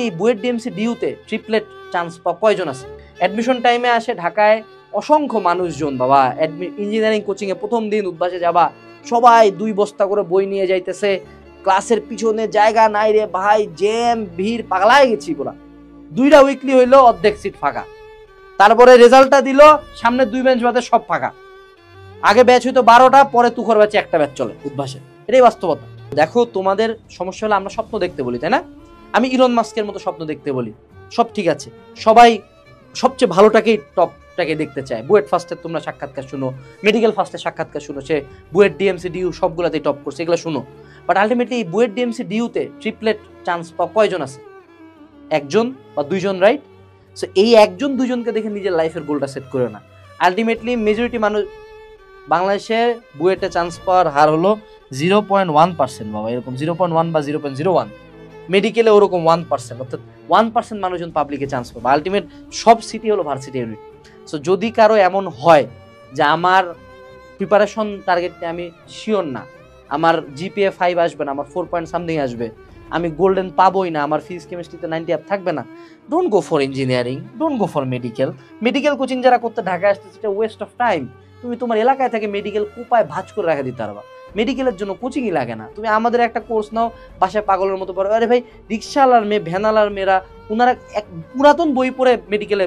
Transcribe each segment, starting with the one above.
এই BUET DMC ডিইউতে triplet chance পাওয়া কয়জন আছে? অ্যাডমিশন টাইমে আসে ঢাকায় অসংখ্য মানুষজন বাবা। ইঞ্জিনিয়ারিং কোচিং এ প্রথম দিন উদ্বাসে যাবা, সবাই 2 বস্তা করে বই নিয়ে যাইতেছে, ক্লাসের পিছনে জায়গা নাই রে ভাই, জ্যাম ভিড়, পাগলাই গেছি পুরা। 2টা উইকলি হইলো, অর্ধেক সিট ফাঁকা। তারপরে রেজাল্টটা দিল, সামনে 2 বেঞ্চ বাদে সব ফাঁকা। আগে ব্যাচ হইতো 12টা, পরে তুখর ব্যাচে একটা ব্যাচ চলে উদ্বাসে। এটাই বাস্তবতা। দেখো, তোমাদের সমস্যা হলো আমরা স্বপ্ন দেখতে বলি, তাই না? আমি ইলন মাস্কের মতো স্বপ্ন দেখতে বলি, সব ঠিক আছে। সবাই সবচেয়ে ভালোটাকেই টপটাকে দেখতে চায়। বুয়েট ফার্স্টের তোমরা সাক্ষাৎকার শুনো, মেডিকেল ফার্স্টের সাক্ষাৎকার শুনো, সে বুয়েট ডিএমসি ডিইউ সবগুলাতেই টপ করছে, এগুলো শুনো। বাট আলটিমেটলি এই বুয়েট ডিএমসি ডিইউতে ট্রিপলেট চান্স পাওয়া কয়জন আছে? 1জন বা 2জন, রাইট? সো এই 1জন 2জনকে দেখে নিজের লাইফের গোলটা সেট করে না। আলটিমেটলি মেজরিটি মানুষ বাংলাদেশে বুয়েটে চান্স পাওয়ার হার হলো 0.1% বাবা, এরকম 0.1 বা 0.01। মেডিকেলে ওরকম 1%, অর্থাৎ 1% মানুষজন পাবলিকে চান্স পাবে। আলটিমেট সব সিটি হলো ভার্সিটি ইউনিট। সো যদি কারো এমন হয় যে আমার প্রিপারেশন টার্গেটে আমি শিওর না, আমার জিপিএ 5 আসবে না, আমার 4 পয়েন্ট সামথিং আসবে, আমি গোল্ডেন পাবোই না, আমার ফিজিক্স কেমিস্ট্রিতে 90 আপ থাকবে না, don't go for engineering, don't go for medical coaching যারা করতে ঢাকায় আসতে, সেটা ওয়েস্ট অফ টাইম। তুমি তোমার এলাকায় থেকে মেডিকেল কোপায় ভাঁজ করে রেখে দিতে পারবা। মেডিকেলের জন্য কোচিংই লাগে না। তুমি আমাদের একটা কোর্স নাও, বাসায় পাগলের মতো পড়ো। আরে ভাই, রিক্সাওয়ালার মেয়ে, ভ্যানালার মেয়েরা, ওনারা এক পুরাতন বই পড়ে মেডিকেলে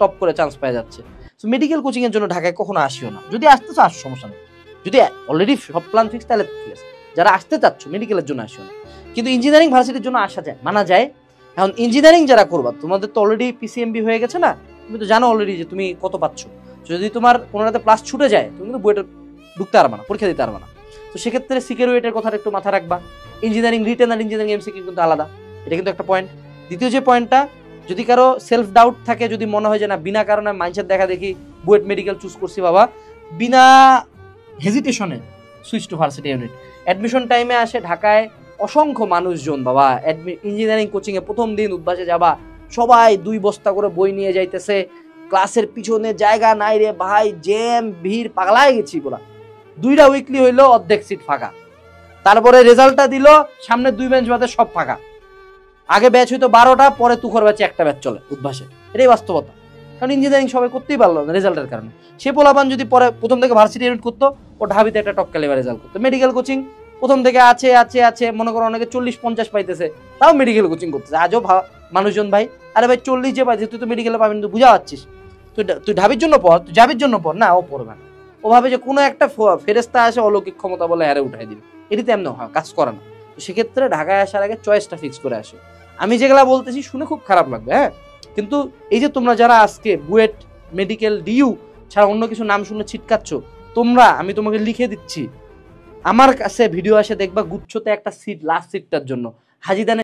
টপ করে চান্স পেয়ে যাচ্ছে। সো মেডিকেল কোচিং এর জন্য ঢাকায় কখনো আসিও না। যদি আসতেছো আসো, সমস্যা নেই। যদি অলরেডি সব প্ল্যান ফিক্স, তাহলে ঠিক আছে। যারা আসতে চাচ্ছ মেডিকেলের জন্য আসিও না। কিন্তু ইঞ্জিনিয়ারিং ভার্সিটির জন্য আসা যায়, মানা যায়। এখন ইঞ্জিনিয়ারিং যারা করবা, তোমাদের তো অলরেডি পিসিএমবি হয়ে গেছে না, তুমি তো জানো অলরেডি যে তুমি কত পাচ্ছ। যদি তোমার কোনোটাতে প্লাস ছুটে যায়, তুমি কিন্তু বইটা ঢুকতে পারবা না, পরীক্ষা দিতে পারবা না। তো সেক্ষেত্রে সিকিউরিটির কথাটা একটু মাথা রাখবা। ইঞ্জিনিয়ারিং রিটেন আর ইঞ্জিনিয়ারিং এমসিকিউ কিন্তু আলাদা, এটা কিন্তু একটা পয়েন্ট। দ্বিতীয় যে পয়েন্টটা, যদি কারো সেলফ ডাউট থাকে, যদি মনে হয় যে না বিনা কারণে মাইন্ডসেট দেখা দেখি বুয়েট মেডিকেল চুজ করছি বাবা, বিনা হেজিটেশনে switch to varsity unit. Admission টাইমে আসে ঢাকায় অসংখ্য মানুষজন বাবা। ইঞ্জিনিয়ারিং কোচিং এ প্রথম দিন উদ্বাসে যাবা, সবাই 2 বস্তা করে বই নিয়ে যাইতেছে, ক্লাসের পিছনে জায়গা নাই রে ভাই, জ্যাম ভিড়, পাগলাই গেছি পুরা। 2টা উইকলি হইলো, অর্ধেক সিট ফাঁকা। তারপরে রেজাল্টটা দিল, সামনে 2 বেঞ্চ বাদে সব ফাঁকা। আগে ব্যাচ হইতো 12টা, পরে তুখর ব্যাচে একটা ব্যাচ চলে উদ্বাসে। এটাই বাস্তবতা। কারণ ইঞ্জিনিয়ারিং সবাই করতেই পারলো না রেজাল্টের কারণে। সে পোলাপান যদি পরে প্রথম থেকে ভার্সিটি ইউনিট করতো, ও ঢাবিতে একটা টপ ক্যালিবার রেজাল্ট করতো। মেডিকেল কোচিং প্রথম থেকে আছে, মনে করো অনেকে 40-50 পাইতেছে, তাও মেডিকেল কোচিং করতেছে। আজও মানুষজন ভাই, আরে ভাই 40 যে পাইছে, তুই তো মেডিকেলে পাবি না, বুঝা পাচ্ছিস? তুই ঢাবির জন্য পড়, তুই জাবির জন্য পড় না, ও পড়বে না। ও ভাবে যে কোনো একটা ফেরেস্তা আসে অলৌকিক ক্ষমতা বলে হারে উঠাই দিবে। এটি তো এমন হয়, কাজ করে না। তো সেক্ষেত্রে ঢাকায় আসার আগে চয়েসটা ফিক্স করে আসে। আমি যেগুলা বলতেছি শুনে খুব খারাপ লাগবে, হ্যাঁ, কিন্তু এই যে তোমরা যারা আজকে বুয়েট মেডিকেল ডিইউ ছাড়া অন্য কিছু নাম শুনে ছিটকাচ্ছ, তোমরা, আমি তোমাকে লিখে দিচ্ছি, আমার কাছে ভিডিও আসে দেখবা গুচ্ছতে একটা সিট, লাস্ট সিটটার জন্য হাজিদানে